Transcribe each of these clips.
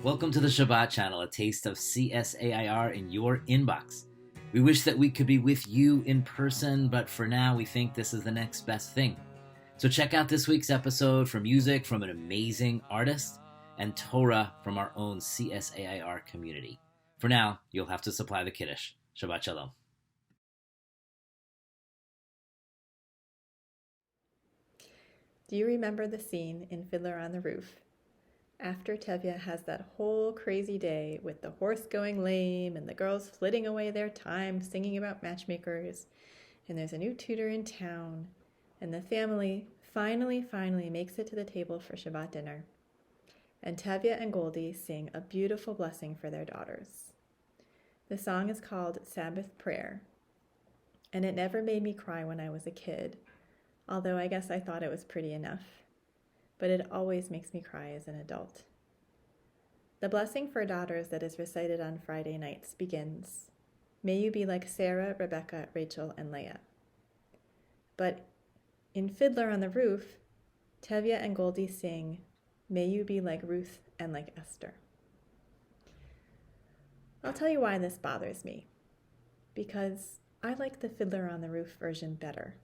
Welcome to the Shabbat Channel, a taste of CSAIR in your inbox. We wish that we could be with you in person, but for now we think this is the next best thing. So check out this week's episode for music from an amazing artist and Torah from our own CSAIR community. For now, you'll have to supply the Kiddush. Shabbat Shalom. Do you remember the scene in Fiddler on the Roof? After Tevye has that whole crazy day with the horse going lame and the girls flitting away their time singing about matchmakers, and there's a new tutor in town, and the family finally makes it to the table for Shabbat dinner. And Tevye and Goldie sing a beautiful blessing for their daughters. The song is called Sabbath Prayer, and it never made me cry when I was a kid, although I guess I thought it was pretty enough. But it always makes me cry as an adult. The blessing for daughters that is recited on Friday nights begins, "May you be like Sarah, Rebecca, Rachel, and Leah." But in Fiddler on the Roof, Tevye and Goldie sing, "May you be like Ruth and like Esther." I'll tell you why this bothers me. Because I like the Fiddler on the Roof version better.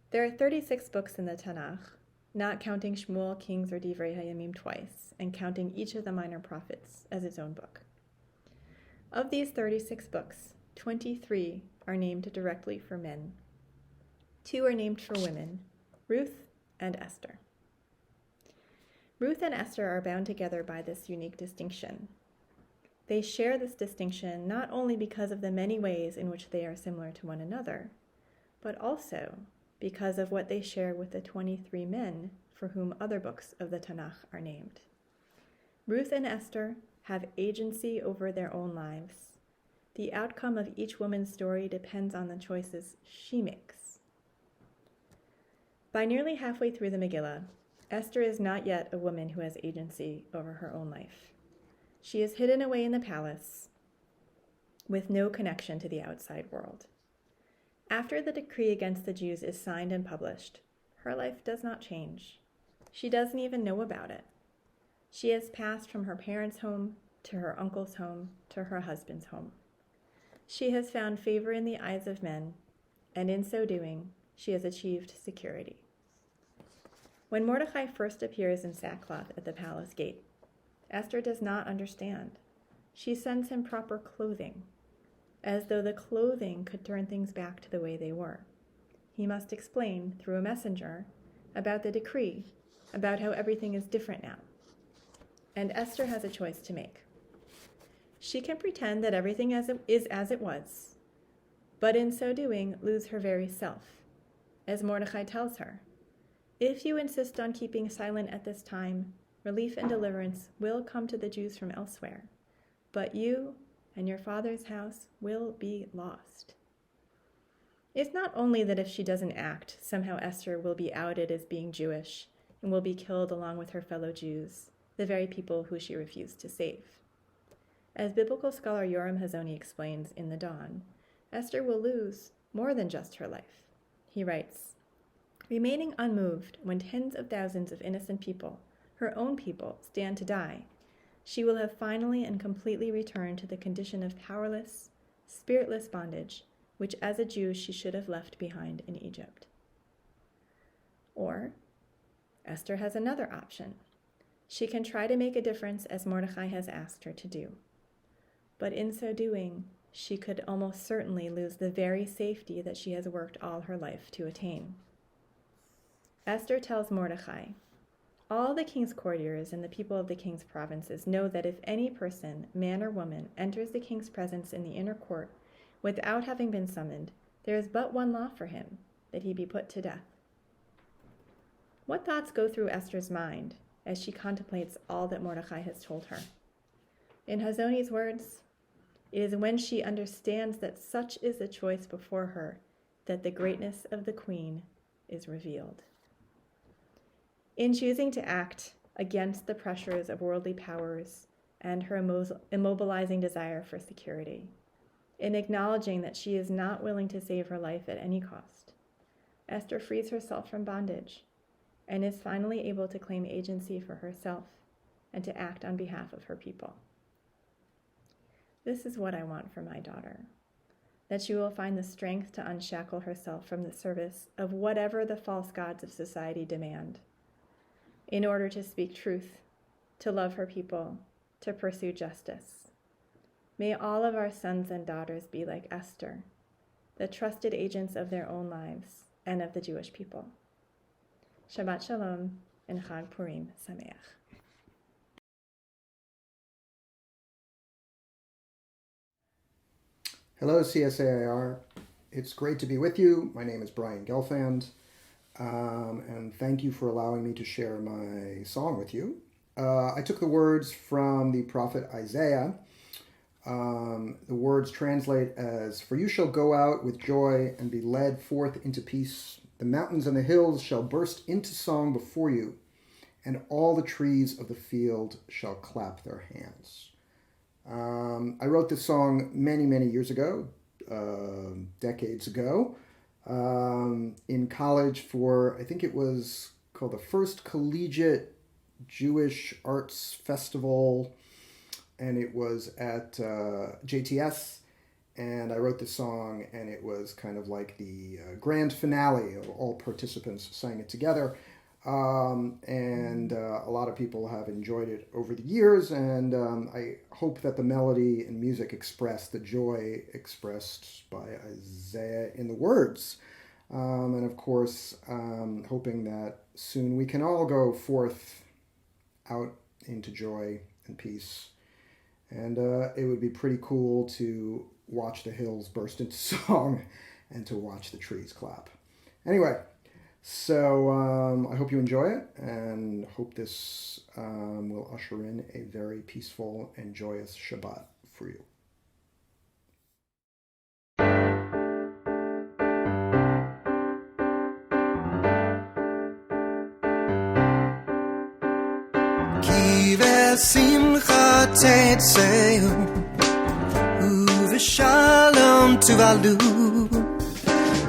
There are 36 books in the Tanakh, not counting Shmuel, Kings, or Divrei Hayamim twice, and counting each of the minor prophets as its own book. Of these 36 books, 23 are named directly for men. 2 are named for women, Ruth and Esther. Ruth and Esther are bound together by this unique distinction. They share this distinction not only because of the many ways in which they are similar to one another, but also because of what they share with the 23 men for whom other books of the Tanakh are named. Ruth and Esther have agency over their own lives. The outcome of each woman's story depends on the choices she makes. By nearly halfway through the Megillah, Esther is not yet a woman who has agency over her own life. She is hidden away in the palace with no connection to the outside world. After the decree against the Jews is signed and published, her life does not change. She doesn't even know about it. She has passed from her parents' home to her uncle's home to her husband's home. She has found favor in the eyes of men, and in so doing, she has achieved security. When Mordecai first appears in sackcloth at the palace gate, Esther does not understand. She sends him proper clothing, as though the clothing could turn things back to the way they were. He must explain, through a messenger, about the decree, about how everything is different now. And Esther has a choice to make. She can pretend that everything is as it was, but in so doing, lose her very self. As Mordecai tells her, "If you insist on keeping silent at this time, relief and deliverance will come to the Jews from elsewhere, but you and your father's house will be lost." It's not only that if she doesn't act, somehow Esther will be outed as being Jewish and will be killed along with her fellow Jews, the very people who she refused to save. As biblical scholar Yoram Hazony explains in The Dawn, Esther will lose more than just her life. He writes, "Remaining unmoved when tens of thousands of innocent people, her own people, stand to die, she will have finally and completely returned to the condition of powerless, spiritless bondage, which as a Jew she should have left behind in Egypt." Or, Esther has another option. She can try to make a difference as Mordecai has asked her to do. But in so doing, she could almost certainly lose the very safety that she has worked all her life to attain. Esther tells Mordecai, "All the king's courtiers and the people of the king's provinces know that if any person, man or woman, enters the king's presence in the inner court without having been summoned, there is but one law for him, that he be put to death." What thoughts go through Esther's mind as she contemplates all that Mordecai has told her? In Hazony's words, it is when she understands that such is the choice before her that the greatness of the queen is revealed. In choosing to act against the pressures of worldly powers and her immobilizing desire for security, in acknowledging that she is not willing to save her life at any cost, Esther frees herself from bondage and is finally able to claim agency for herself and to act on behalf of her people. This is what I want for my daughter, that she will find the strength to unshackle herself from the service of whatever the false gods of society demand, in order to speak truth, to love her people, to pursue justice. May all of our sons and daughters be like Esther, the trusted agents of their own lives and of the Jewish people. Shabbat Shalom and Chag Purim Sameach. Hello, CSAIR. It's great to be with you. My name is Brian Gelfand, and thank you for allowing me to share my song with you. I took the words from the prophet Isaiah. The words translate as, "For you shall go out with joy and be led forth into peace. The mountains and the hills shall burst into song before you, and all the trees of the field shall clap their hands." I wrote this song many, many years ago, decades ago, in college for, I think it was called the First Collegiate Jewish Arts Festival, and it was at JTS, and I wrote this song, and it was kind of like the grand finale of all participants sang it together. And a lot of people have enjoyed it over the years, and I hope that the melody and music express the joy expressed by Isaiah in the words. And of course, hoping that soon we can all go forth out into joy and peace. And it would be pretty cool to watch the hills burst into song and to watch the trees clap. Anyway, so I hope you enjoy it, and hope this will usher in a very peaceful and joyous Shabbat for you. Ki v'simcha tetzeu u'v'shalom tuvalu.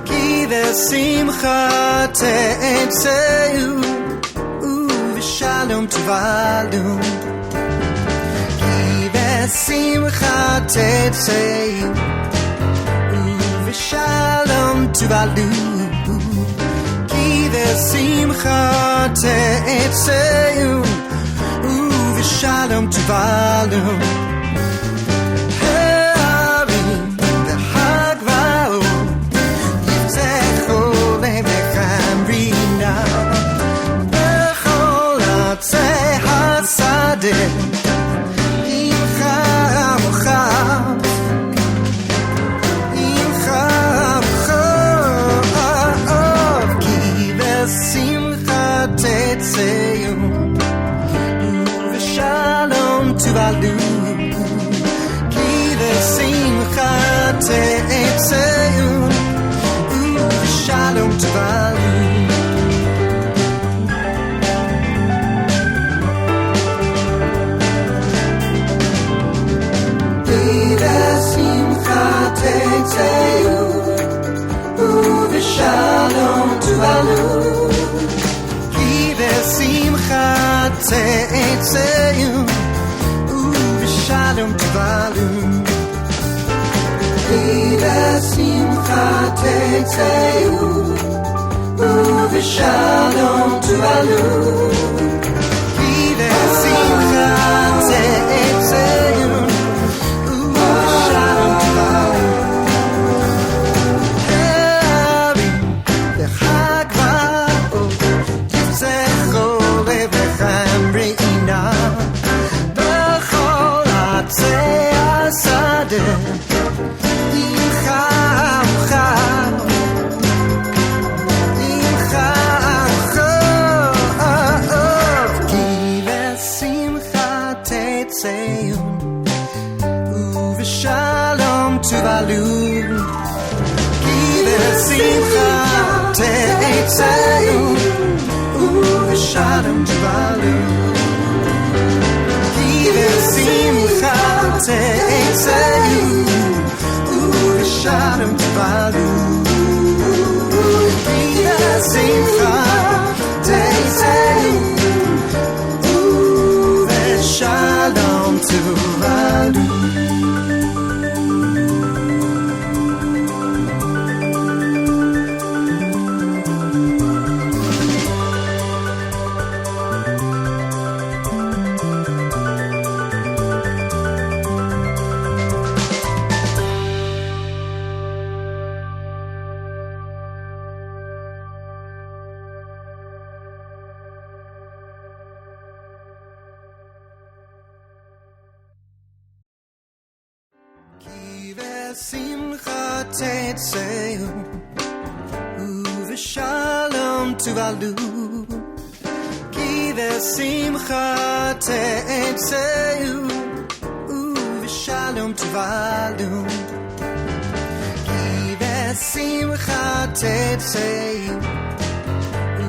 Ki v'simcha tetzeu u'v'shalom tuvalu. Ki v'simcha tetzeu u'v'shalom tuvalu. Ki v'simcha tetzeu u'v'shalom tuvalu. בשמחה תצאו ובשלום תבלו כי בשמחה תצאו ובשלום תבלו כי בשמחה תצאו